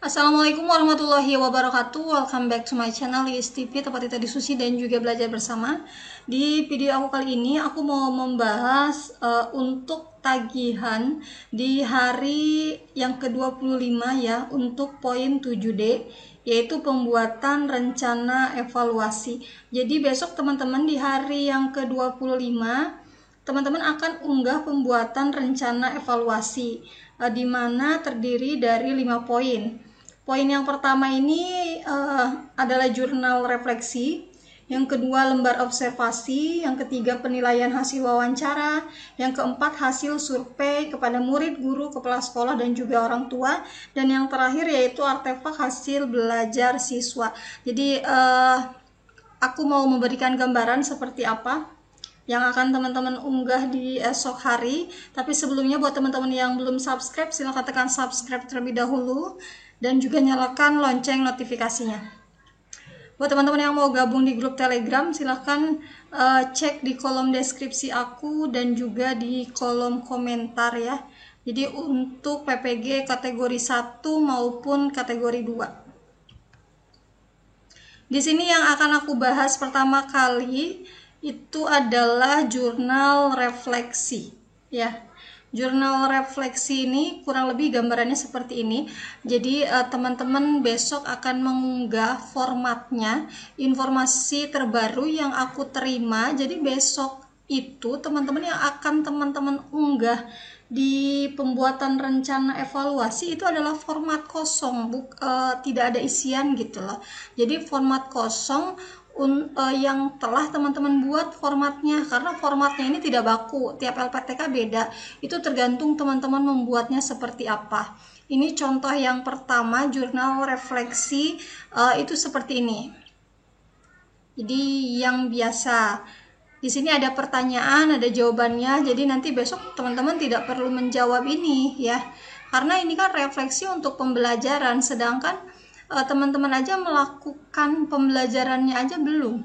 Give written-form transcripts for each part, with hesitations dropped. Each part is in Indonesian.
Assalamualaikum warahmatullahi wabarakatuh. Welcome back to my channel Liis TV, tempat kita diskusi dan juga belajar bersama. Di video aku kali ini aku mau membahas untuk tagihan di hari yang ke-25 ya, untuk poin 7D, yaitu pembuatan rencana evaluasi. Jadi besok teman-teman di hari yang ke-25 teman-teman akan unggah pembuatan rencana evaluasi di mana terdiri dari 5 poin. Poin yang pertama ini adalah jurnal refleksi, yang kedua lembar observasi, yang ketiga penilaian hasil wawancara, yang keempat hasil survei kepada murid, guru, kepala sekolah, dan juga orang tua, dan yang terakhir yaitu artefak hasil belajar siswa. Jadi aku mau memberikan gambaran seperti apa yang akan teman-teman unggah di esok hari. Tapi sebelumnya buat teman-teman yang belum subscribe, silahkan tekan subscribe terlebih dahulu dan juga nyalakan lonceng notifikasinya. Buat teman-teman yang mau gabung di grup Telegram, silahkan cek di kolom deskripsi aku dan juga di kolom komentar ya. Jadi untuk PPG kategori 1 maupun kategori 2. Di sini yang akan aku bahas pertama kali itu adalah jurnal refleksi ya. Jurnal refleksi ini kurang lebih gambarannya seperti ini. Jadi teman-teman besok akan mengunggah formatnya, informasi terbaru yang aku terima. Jadi besok itu teman-teman yang akan teman-teman unggah di pembuatan rencana evaluasi itu adalah format kosong, tidak ada isian gitu loh. Jadi format kosong yang telah teman-teman buat formatnya, karena formatnya ini tidak baku, tiap LPTK beda, itu tergantung teman-teman membuatnya seperti apa. Ini contoh yang pertama, jurnal refleksi itu seperti ini. Jadi yang biasa di sini ada pertanyaan, ada jawabannya. Jadi nanti besok teman-teman tidak perlu menjawab ini ya, karena ini kan refleksi untuk pembelajaran, sedangkan teman-teman aja melakukan pembelajarannya aja belum.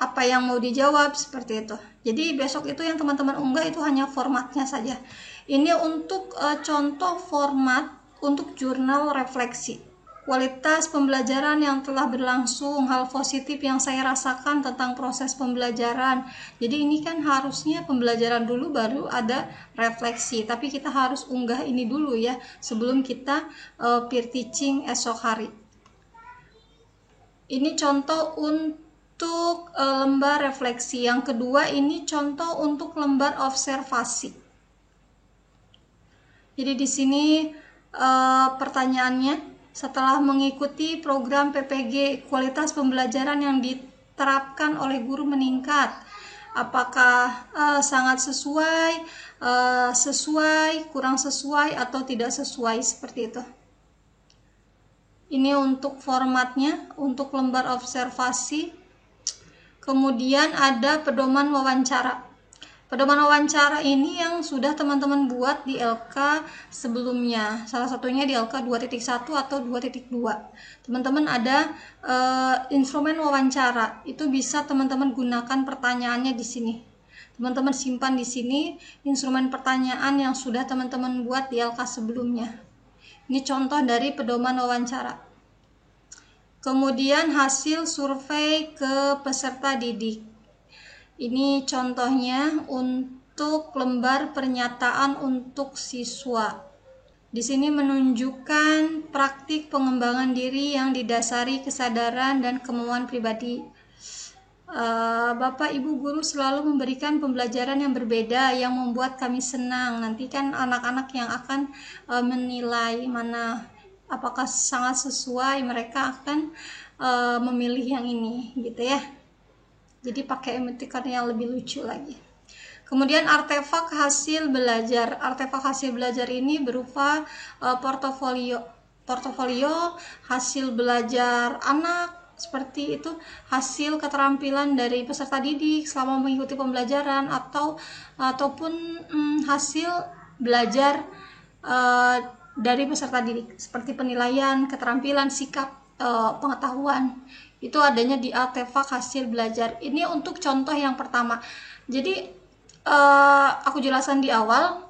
Apa yang mau dijawab seperti itu. Jadi besok itu yang teman-teman unggah itu hanya formatnya saja. Ini untuk contoh format untuk jurnal refleksi. Kualitas pembelajaran yang telah berlangsung, hal positif yang saya rasakan tentang proses pembelajaran. Jadi ini kan harusnya pembelajaran dulu baru ada refleksi, tapi kita harus unggah ini dulu ya sebelum kita peer teaching esok hari. Ini contoh untuk lembar refleksi. Yang kedua ini contoh untuk lembar observasi. Jadi di sini pertanyaannya, setelah mengikuti program PPG, kualitas pembelajaran yang diterapkan oleh guru meningkat. Apakah sangat sesuai, sesuai, kurang sesuai, atau tidak sesuai, seperti itu. Ini untuk formatnya, untuk lembar observasi. Kemudian ada pedoman wawancara. Pedoman wawancara ini yang sudah teman-teman buat di LK sebelumnya. Salah satunya di LK 2.1 atau 2.2. Teman-teman ada instrumen wawancara. Itu bisa teman-teman gunakan pertanyaannya di sini. Teman-teman simpan di sini instrumen pertanyaan yang sudah teman-teman buat di LK sebelumnya. Ini contoh dari pedoman wawancara. Kemudian hasil survei ke peserta didik. Ini contohnya untuk lembar pernyataan untuk siswa. Di sini menunjukkan praktik pengembangan diri yang didasari kesadaran dan kemauan pribadi. Bapak Ibu guru selalu memberikan pembelajaran yang berbeda yang membuat kami senang. Nanti kan anak-anak yang akan menilai mana apakah sangat sesuai, mereka akan memilih yang ini gitu ya. Jadi pakai emoticon yang lebih lucu lagi. Kemudian artefak hasil belajar. Artefak hasil belajar ini berupa portofolio hasil belajar anak, seperti itu, hasil keterampilan dari peserta didik selama mengikuti pembelajaran, ataupun hasil belajar dari peserta didik seperti penilaian, keterampilan, sikap, pengetahuan. Itu adanya di artefak hasil belajar. Ini untuk contoh yang pertama. Jadi aku jelaskan di awal,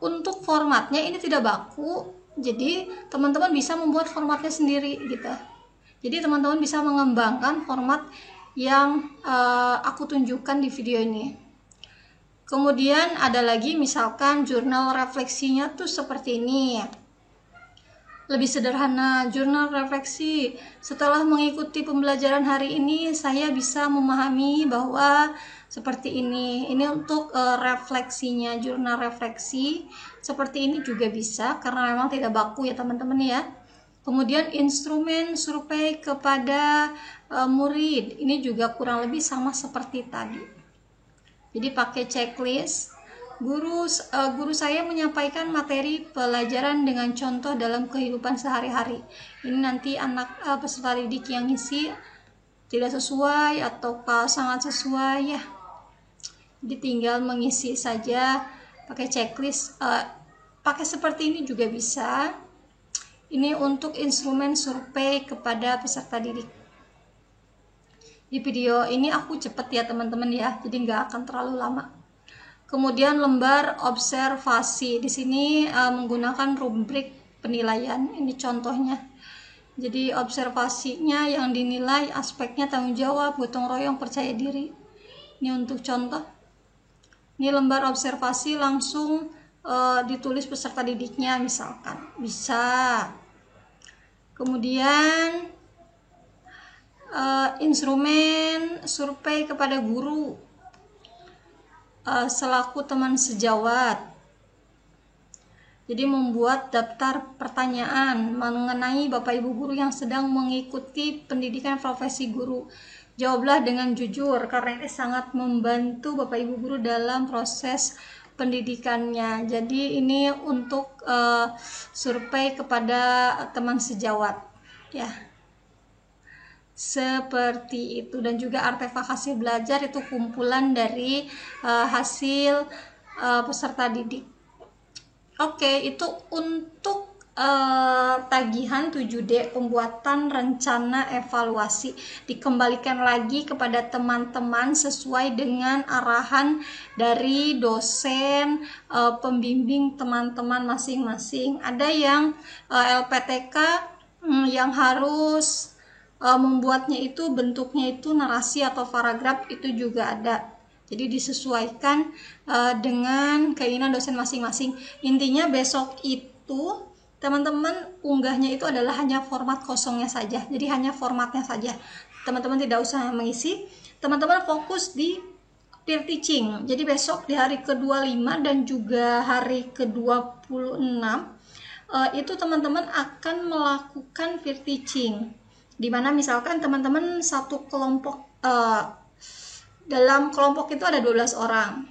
untuk formatnya ini tidak baku, Jadi teman-teman bisa membuat formatnya sendiri gitu. Jadi teman-teman bisa mengembangkan format yang aku tunjukkan di video ini. Kemudian ada lagi misalkan jurnal refleksinya tuh seperti ini. Lebih sederhana, jurnal refleksi. Setelah mengikuti pembelajaran hari ini, saya bisa memahami bahwa seperti ini. Ini untuk refleksinya, jurnal refleksi. Seperti ini juga bisa, karena memang tidak baku ya teman-teman ya. Kemudian instrumen survei kepada murid. Ini juga kurang lebih sama seperti tadi. Jadi pakai checklist. Guru saya menyampaikan materi pelajaran dengan contoh dalam kehidupan sehari-hari. Ini nanti anak peserta didik yang ngisi tidak sesuai ataukah sangat sesuai ya. Jadi tinggal mengisi saja pakai checklist. Pakai seperti ini juga bisa. Ini untuk instrumen survei kepada peserta didik. Di video ini aku cepet ya teman-teman ya, jadi nggak akan terlalu lama. Kemudian lembar observasi, di sini menggunakan rubrik penilaian. Ini contohnya. Jadi observasinya yang dinilai aspeknya tanggung jawab, gotong royong, percaya diri. Ini untuk contoh. Ini lembar observasi langsung ditulis peserta didiknya misalkan. Bisa. Kemudian instrumen survei kepada guru selaku teman sejawat. Jadi membuat daftar pertanyaan mengenai Bapak Ibu guru yang sedang mengikuti pendidikan profesi guru. Jawablah dengan jujur, karena ini sangat membantu Bapak Ibu guru dalam proses pendidikannya. Jadi ini untuk survei kepada teman sejawat ya. Seperti itu. Dan juga artefak hasil belajar itu kumpulan dari hasil peserta didik. Oke, itu untuk tagihan 7D, pembuatan rencana evaluasi. Dikembalikan lagi kepada teman-teman sesuai dengan arahan dari dosen pembimbing teman-teman masing-masing. Ada yang LPTK yang harus membuatnya itu bentuknya itu narasi atau paragraf, itu juga ada. Jadi disesuaikan dengan keinginan dosen masing-masing. Intinya besok itu teman-teman unggahnya itu adalah hanya format kosongnya saja. Jadi hanya formatnya saja. Teman-teman tidak usah mengisi. Teman-teman fokus di peer teaching. Jadi besok di hari ke-25 dan juga hari ke-26 itu teman-teman akan melakukan peer teaching. Dimana misalkan teman-teman satu kelompok, dalam kelompok itu ada 12 orang.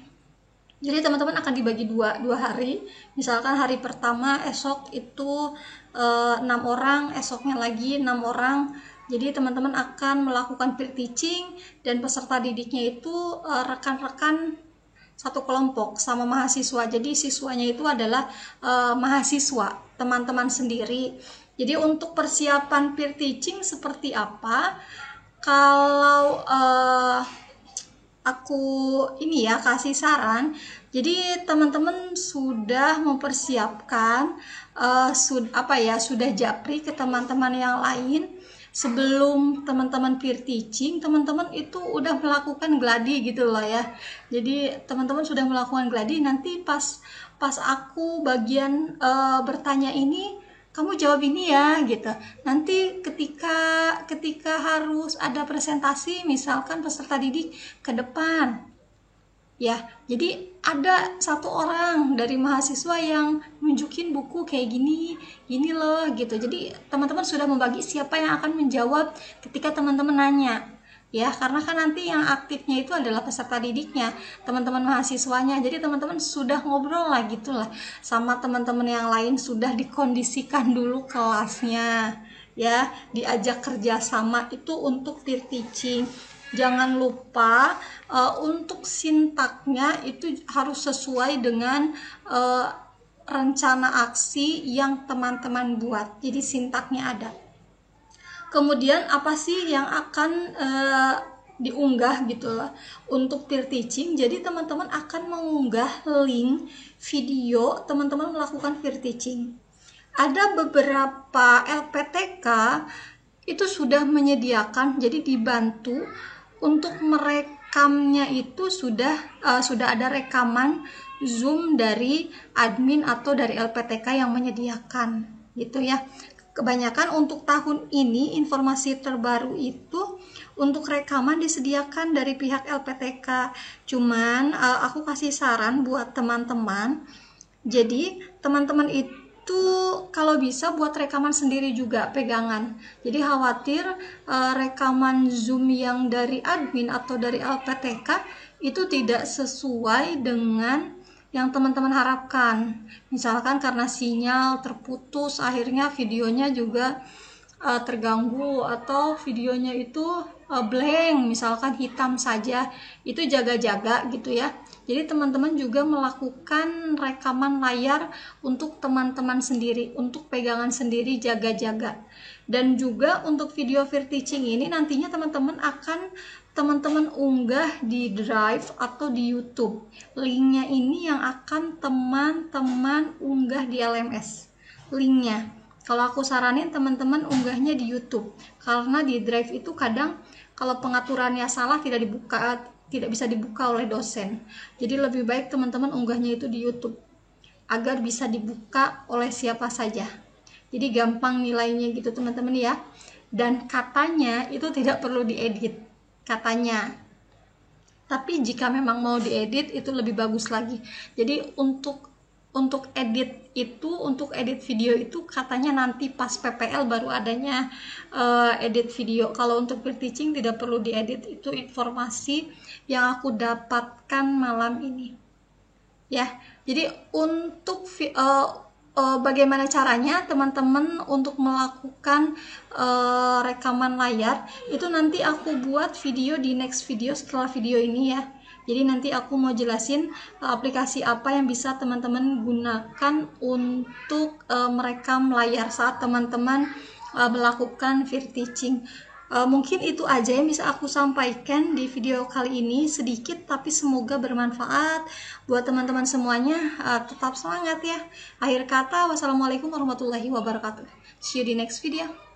Jadi teman-teman akan dibagi dua hari. Misalkan hari pertama esok itu 6 orang, esoknya lagi 6 orang. Jadi teman-teman akan melakukan peer teaching dan peserta didiknya itu rekan-rekan satu kelompok sama mahasiswa. Jadi siswanya itu adalah mahasiswa, teman-teman sendiri. Jadi untuk persiapan peer teaching seperti apa? Kalau aku ini ya kasih saran, jadi teman-teman sudah mempersiapkan sudah japri ke teman-teman yang lain sebelum teman-teman peer teaching. Teman-teman itu udah melakukan gladi gitu loh ya. Jadi teman-teman sudah melakukan gladi, nanti pas aku bagian bertanya ini kamu jawab ini ya gitu. Nanti ketika harus ada presentasi misalkan peserta didik ke depan ya, jadi ada satu orang dari mahasiswa yang nunjukin buku kayak gini loh gitu. Jadi teman-teman sudah membagi siapa yang akan menjawab ketika teman-teman nanya ya, karena kan nanti yang aktifnya itu adalah peserta didiknya, teman-teman mahasiswanya. Jadi teman-teman sudah ngobrol lah gitulah sama teman-teman yang lain, sudah dikondisikan dulu kelasnya ya, diajak kerjasama. Itu untuk peer teaching. Jangan lupa untuk sintaknya itu harus sesuai dengan rencana aksi yang teman-teman buat. Jadi sintaknya ada. Kemudian apa sih yang akan diunggah gitu lah untuk peer teaching? Jadi teman-teman akan mengunggah link video teman-teman melakukan peer teaching. Ada beberapa LPTK itu sudah menyediakan, jadi dibantu untuk merekamnya itu sudah ada rekaman Zoom dari admin atau dari LPTK yang menyediakan gitu ya. Kebanyakan untuk tahun ini informasi terbaru itu untuk rekaman disediakan dari pihak LPTK. Cuman aku kasih saran buat teman-teman. Jadi teman-teman itu kalau bisa buat rekaman sendiri juga pegangan. Jadi khawatir rekaman Zoom yang dari admin atau dari LPTK itu tidak sesuai dengan yang teman-teman harapkan. Misalkan karena sinyal terputus, akhirnya videonya juga terganggu, atau videonya itu blank, misalkan hitam saja, itu jaga-jaga gitu ya. Jadi teman-teman juga melakukan rekaman layar untuk teman-teman sendiri, untuk pegangan sendiri, jaga-jaga. Dan juga untuk video Virteaching ini nantinya teman-teman unggah di Drive atau di YouTube. Linknya ini yang akan teman-teman unggah di LMS. Linknya. Kalau aku saranin teman-teman unggahnya di YouTube, karena di Drive itu kadang kalau pengaturannya salah tidak bisa dibuka oleh dosen. Jadi lebih baik teman-teman unggahnya itu di YouTube agar bisa dibuka oleh siapa saja. Jadi gampang nilainya gitu teman-teman ya. Dan katanya itu tidak perlu diedit, katanya. Tapi jika memang mau diedit itu lebih bagus lagi. Jadi untuk edit video itu katanya nanti pas PPL baru adanya edit video. Kalau untuk Virteaching tidak perlu diedit. Itu informasi yang aku dapatkan malam ini ya. Jadi untuk bagaimana caranya teman-teman untuk melakukan rekaman layar itu nanti aku buat video di next video setelah video ini ya. Jadi nanti aku mau jelasin aplikasi apa yang bisa teman-teman gunakan untuk merekam layar saat teman-teman melakukan Virteaching. Mungkin itu aja yang bisa aku sampaikan di video kali ini, sedikit tapi semoga bermanfaat buat teman-teman semuanya. Tetap semangat ya. Akhir kata, wassalamualaikum warahmatullahi wabarakatuh. See you di next video.